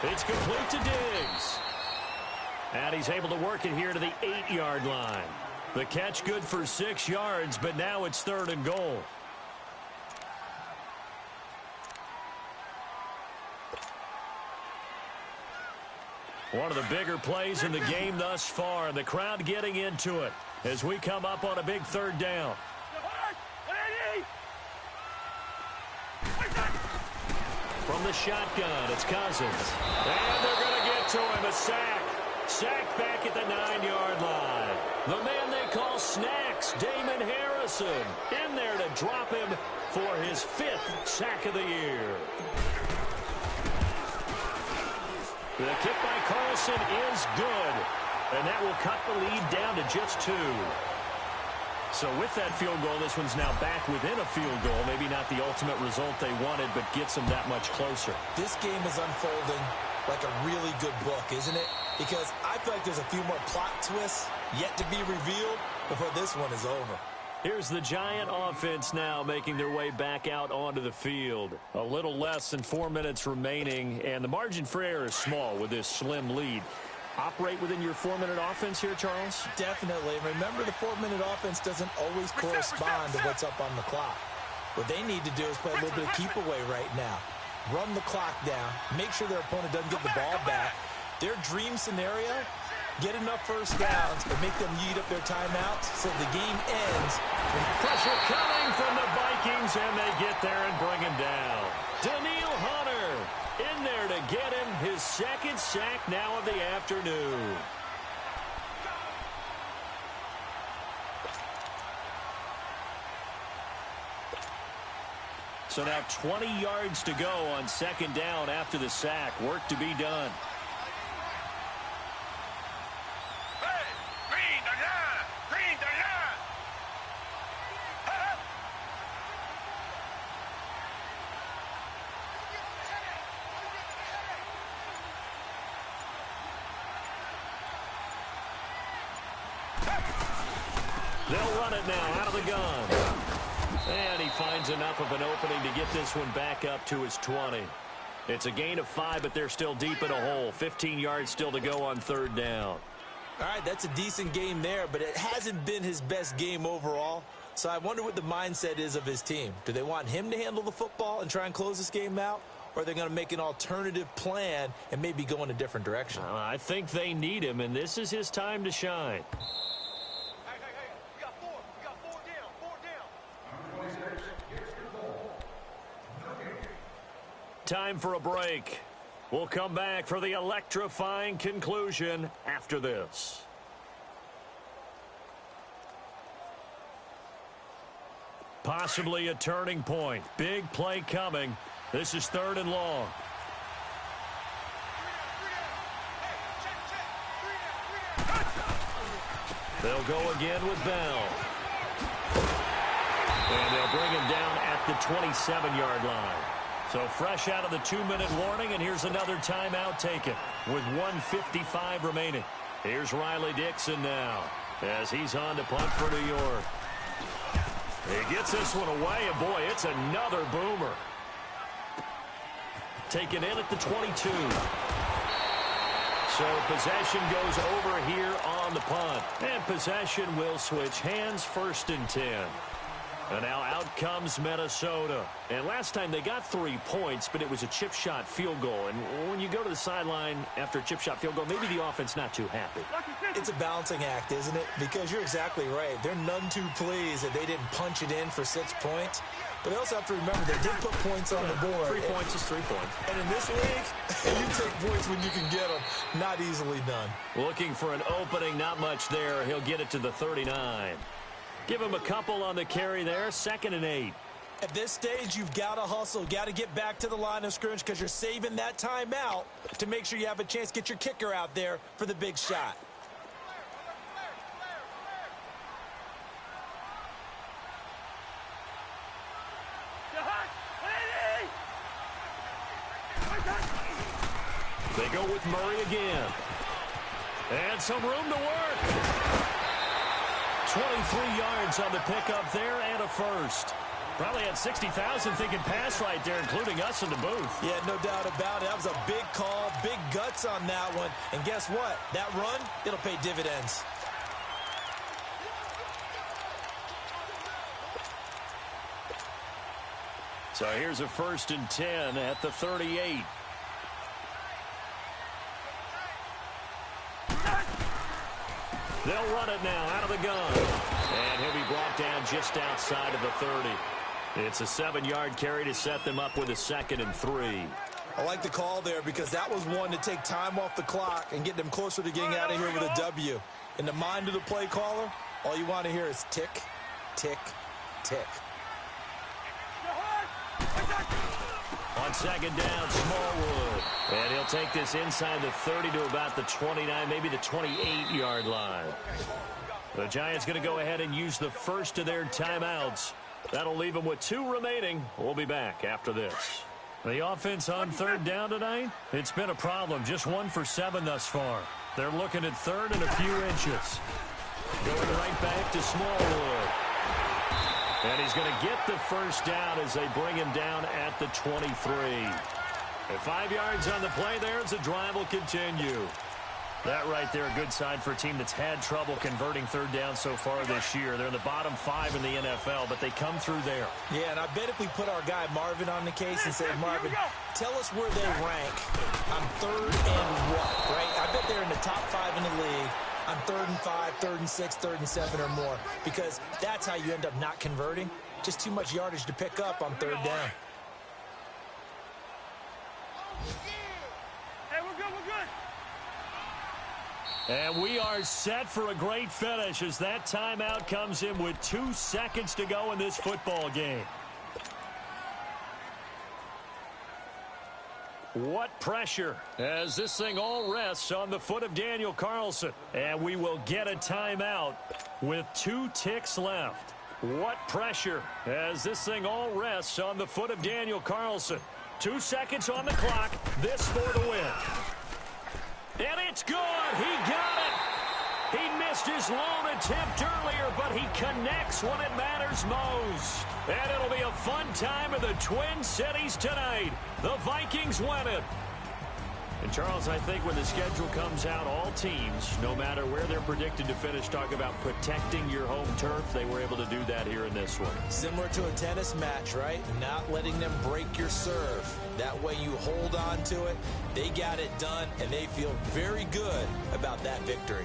E: It's complete to Diggs. And he's able to work it here to the 8-yard line. The catch good for 6 yards, but now it's 3rd and goal. One of the bigger plays in the game thus far. The crowd getting into it as we come up on a big 3rd down. From the shotgun, it's Cousins. And they're going to get to him. A sack. Sack back at the 9-yard line. The man they call Snacks, Damon Harrison, in there to drop him for his 5th sack of the year. The kick by Carlson is good, and that will cut the lead down to just 2. So with that field goal, this one's now back within a field goal. Maybe not the ultimate result they wanted, but gets them that much closer.
F: This game is unfolding like a really good book, isn't it? Because I feel like there's a few more plot twists yet to be revealed before this one is over.
E: Here's the Giant offense now making their way back out onto the field. A little less than 4 minutes remaining, and the margin for error is small with this slim lead. Operate within your 4-minute offense here, Charles?
F: Definitely. Remember, the 4-minute offense doesn't always correspond to what's up on the clock. What they need to do is play a little bit of keep away right now. Run the clock down. Make sure their opponent doesn't get the ball back. Their dream scenario, get enough 1st downs and make them eat up their timeouts so the game ends.
E: Pressure coming from the Vikings, and they get there and bring him down. Daniil Hunter in there to get him his 2nd sack now of the afternoon. So now 20 yards to go on 2nd down after the sack. Work to be done. They'll run it now out of the gun. And he finds enough of an opening to get this one back up to his 20. It's a gain of 5, but they're still deep in a hole. 15 yards still to go on third down.
F: All right, that's a decent game there, but it hasn't been his best game overall. So I wonder what the mindset is of his team. Do they want him to handle the football and try and close this game out? Or are they going to make an alternative plan and maybe go in a different direction?
E: I think they need him, and this is his time to shine.
C: Hey, you got four. You got four down.
E: Time for a break. We'll come back for the electrifying conclusion after this. Possibly a turning point. Big play coming. This is 3rd and long. They'll go again with Bell. And they'll bring him down at the 27-yard line. So fresh out of the 2-minute warning, and here's another timeout taken with 1:55 remaining. Here's Riley Dixon now as he's on to punt for New York. He gets this one away, and boy, it's another boomer. Taken in at the 22. So possession goes over here on the punt. And possession will switch hands, 1st and 10. And now out comes Minnesota. And last time they got 3 points, but it was a chip shot field goal. And when you go to the sideline after a chip shot field goal, maybe the offense not too happy.
F: It's a balancing act, isn't it? Because you're exactly right. They're none too pleased that they didn't punch it in for 6 points. But they also have to remember they did put points on the board.
E: 3 points is 3 points.
F: And in this league, you take points when you can get them. Not easily done.
E: Looking for an opening, not much there. He'll get it to the 39. Give him a couple on the carry there. 2nd and 8.
F: At this stage, you've got to hustle. Got to get back to the line of scrimmage because you're saving that timeout to make sure you have a chance to get your kicker out there for the big shot.
E: They go with Murray again. And some room to work. 23 yards on the pickup there and a first. Probably had 60,000 thinking pass right there, including us in the booth.
F: Yeah, no doubt about it. That was a big call, big guts on that one. And guess what? That run, it'll pay dividends.
E: So here's a 1st and 10 at the 38. They'll run it now out of the gun. And he'll be brought down just outside of the 30. It's a 7-yard carry to set them up with a 2nd and 3.
F: I like the call there because that was one to take time off the clock and get them closer to getting out of here with a W. In the mind of the play caller, all you want to hear is tick, tick, tick.
E: On 2nd down, Smallwood. And he'll take this inside the 30 to about the 29, maybe the 28-yard line. The Giants going to go ahead and use the first of their timeouts. That'll leave them with 2 remaining. We'll be back after this. The offense on 3rd down tonight, it's been a problem. Just 1 for 7 thus far. They're looking at 3rd and a few inches. Going right back to Smallwood. And he's going to get the first down as they bring him down at the 23. And 5 yards on the play there as the drive will continue. That right there, a good sign for a team that's had trouble converting 3rd down so far this year. They're in the bottom 5 in the NFL, but they come through there.
F: Yeah, and I bet if we put our guy Marvin on the case and say, Marvin, tell us where they rank on 3rd and what, right? I bet they're in the top 5 in the league on 3rd and 5, 3rd and 6, 3rd and 7 or more, because that's how you end up not converting. Just too much yardage to pick up on 3rd down.
C: Hey, we're good.
E: And we are set for a great finish as that timeout comes in with 2 seconds to go in this football game. What pressure as this thing all rests on the foot of Daniel Carlson. And we will get a timeout with 2 ticks left. What pressure as this thing all rests on the foot of Daniel Carlson. 2 seconds on the clock. This for the win. And it's good. He got it. He missed his lone attempt earlier, but he connects when it matters most. And it'll be a fun time in the Twin Cities tonight. The Vikings win it. And, Charles, I think when the schedule comes out, all teams, no matter where they're predicted to finish, talk about protecting your home turf. They were able to do that here in this one.
F: Similar to a tennis match, right? Not letting them break your serve. That way you hold on to it. They got it done, and they feel very good about that victory.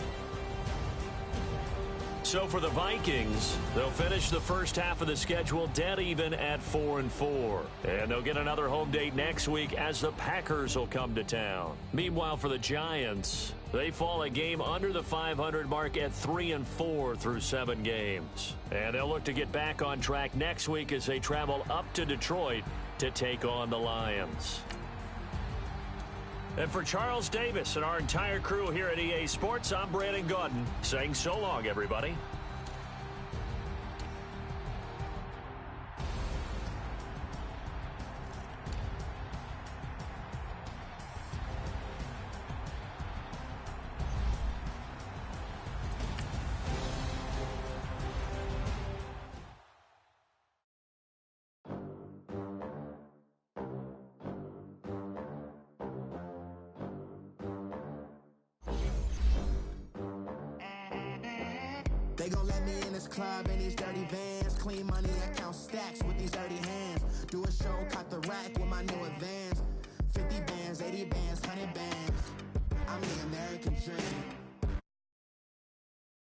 E: So for the Vikings, they'll finish the first half of the schedule dead even at 4-4. And they'll get another home date next week as the Packers will come to town. Meanwhile, for the Giants, they fall a game under the 500 mark at 3-4 through 7 games. And they'll look to get back on track next week as they travel up to Detroit to take on the Lions. And for Charles Davis and our entire crew here at EA Sports, I'm Brandon Gaudin saying so long, everybody.
G: They gon' let me in this club in these dirty vans. Clean money, I count stacks with these dirty hands. Do a show, caught the rack with my new advance. 50 bands, 80 bands, 100 bands. I'm the American dream.